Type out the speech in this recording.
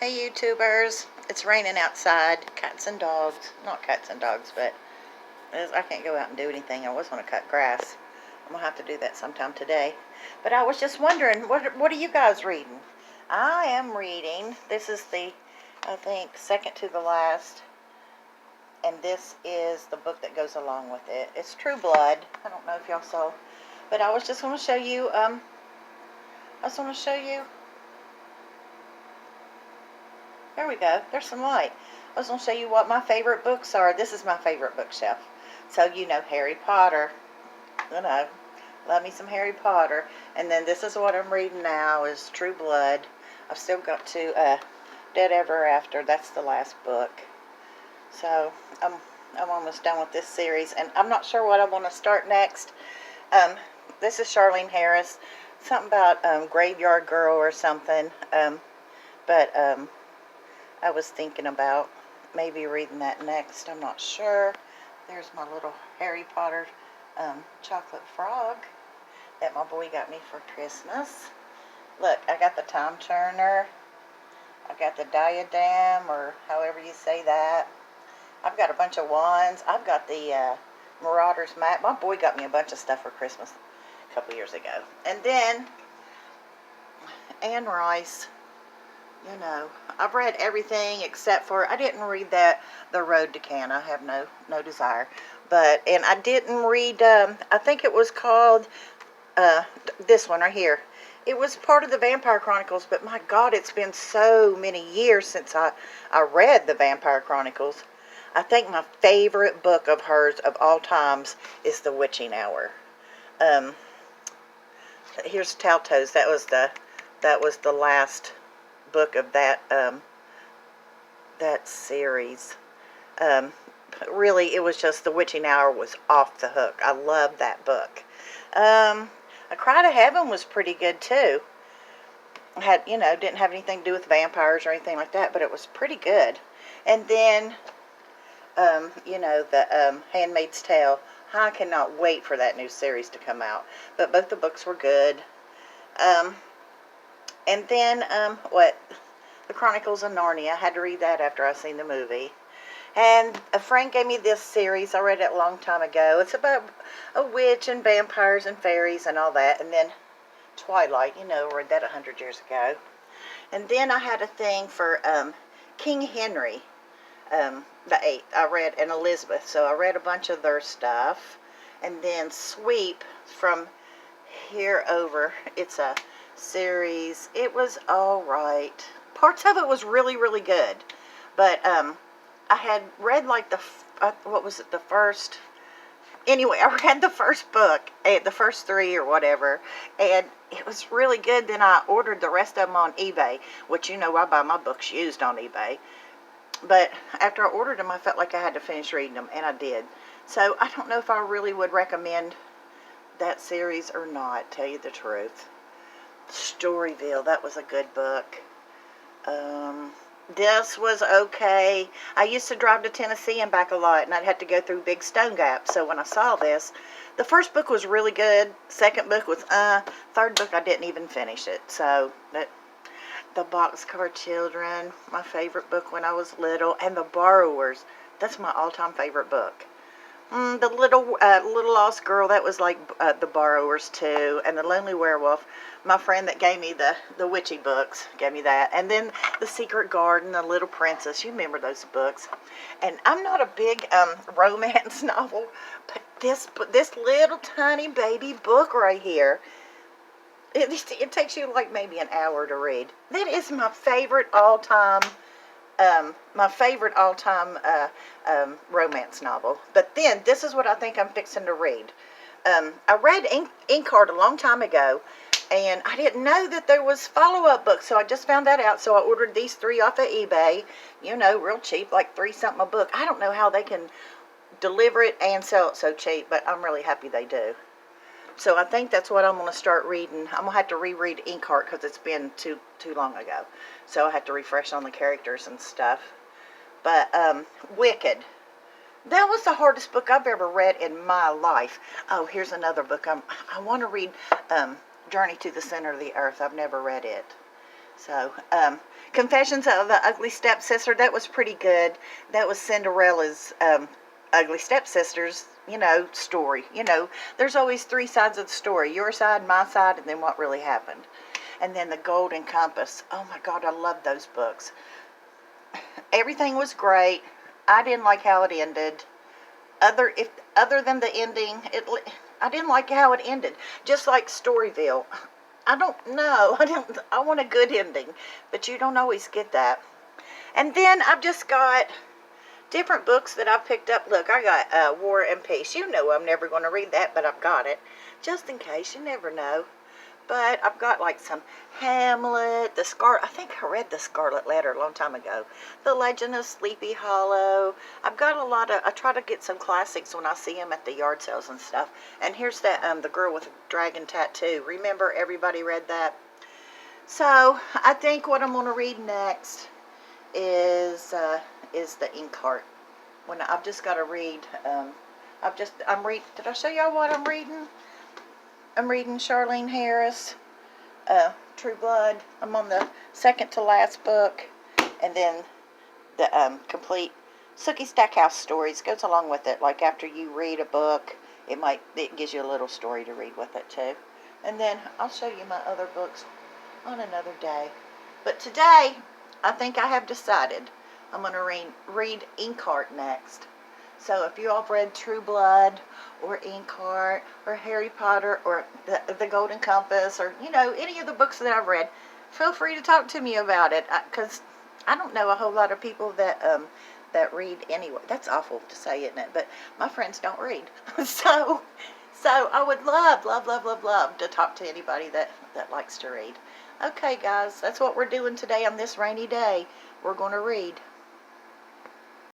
Hey YouTubers, it's raining outside. Cats and dogs, not cats and dogs, but I can't go out and do anything. I was going to cut grass. I'm going to have to do that sometime today. But I was just wondering, what are you guys reading? I am reading, this is the, I think, second to the last, and this is the book that goes along with it. It's True Blood. I don't know if y'all saw, but I was just going to show you, there we go. There's some light. I was going to show you what my favorite books are. This is my favorite bookshelf. So, you know, Harry Potter. You know, love me some Harry Potter. And then this is what I'm reading now is True Blood. I've still got to Dead Ever After. That's the last book. So, I'm almost done with this series. And I'm not sure what I want to start next. This is Charlaine Harris. Something about Graveyard Girl or something. I was thinking about maybe reading that next. I'm not sure. There's my little Harry Potter chocolate frog that my boy got me for Christmas. Look, I got the Time Turner. I got the diadem, or however you say that. I've got a bunch of wands. I've got the Marauders map. My boy got me a bunch of stuff for Christmas a couple years ago. And then Anne Rice. You know, I've read everything except for, I didn't read The Road to Cannes. I have no desire. And I didn't read, I think it was called, this one right here. It was part of the Vampire Chronicles, but my God, it's been so many years since I read the Vampire Chronicles. I think my favorite book of hers of all times is The Witching Hour. Here's Taltos. That was the last book of that series. Really, it was just The Witching Hour was off the hook. I loved that book. A Cry to Heaven was pretty good too. Didn't have anything to do with vampires or anything like that, but it was pretty good. And then the Handmaid's Tale. I cannot wait for that new series to come out. But both the books were good. And then, The Chronicles of Narnia. I had to read that after I seen the movie. And a friend gave me this series. I read it a long time ago. It's about a witch and vampires and fairies and all that. And then Twilight, I read that 100 years ago. And then I had a thing for King Henry, the 8th. I read, and Elizabeth. So I read a bunch of their stuff. And then Sweep from here over. It's a series. It was alright. Parts of it was really, really good. But I had read like the first, anyway, I read the first book, the first 3 or whatever, and it was really good. Then I ordered the rest of them on eBay, which I buy my books used on eBay. But after I ordered them, I felt like I had to finish reading them, and I did. So I don't know if I really would recommend that series or not, tell you the truth. Storyville, that was a good book. This was okay. I used to drive to Tennessee and back a lot, and I'd have to go through Big Stone Gap. So when I saw this, the first book was really good. Second book was third book I didn't even finish it. So The Boxcar Children, my favorite book when I was little, and The Borrowers. That's my all-time favorite book. The little lost girl, that was like The Borrowers too, and The Lonely Werewolf. My friend that gave me the witchy books gave me that, and then The Secret Garden, The Little Princess. You remember those books? And I'm not a big romance novel, but this little tiny baby book right here, it takes you like maybe an hour to read. That is my favorite all-time. Romance novel. But then, this is what I think I'm fixing to read. I read Inkheart a long time ago, and I didn't know that there was follow-up books, so I just found that out. So I ordered these 3 off of eBay, real cheap, like $3 something a book. I don't know how they can deliver it and sell it so cheap, but I'm really happy they do. So I think that's what I'm going to start reading. I'm going to have to reread Inkheart because it's been too long ago. So I have to refresh on the characters and stuff. But Wicked. That was the hardest book I've ever read in my life. Oh, here's another book. I want to read Journey to the Center of the Earth. I've never read it. So, Confessions of the Ugly Stepsister, that was pretty good. That was Cinderella's ugly stepsister's, story. There's always three sides of the story: your side, my side, and then what really happened. And then The Golden Compass. Oh my God, I love those books. Everything was great. I didn't like how it ended. Other than the ending, I didn't like how it ended. Just like Storyville. I don't know. I want a good ending, but you don't always get that. And then I've just got different books that I've picked up. Look, I got War and Peace. You know I'm never going to read that, but I've got it. Just in case, you never know. But I've got like some Hamlet, I think I read The Scarlet Letter a long time ago. The Legend of Sleepy Hollow. I've got I try to get some classics when I see them at the yard sales and stuff. And here's that, The Girl with a Dragon Tattoo. Remember, everybody read that? So, I think what I'm going to read next is the Inkheart. When I've just got to read, I'm reading, did I show y'all what I'm reading? I'm reading Charlaine Harris, True Blood. I'm on the second to last book, and then the complete Sookie Stackhouse stories goes along with it. Like after you read a book, it gives you a little story to read with it too. And then I'll show you my other books on another day. But today, I think I have decided I'm going to read Inkheart next. So if you all have read True Blood or Inkheart or Harry Potter or the Golden Compass or, any of the books that I've read, feel free to talk to me about it. Because I don't know a whole lot of people that read anyway. That's awful to say, isn't it? But my friends don't read. So I would love, love, love, love, love to talk to anybody that likes to read. Okay, guys, that's what we're doing today on this rainy day. We're going to read.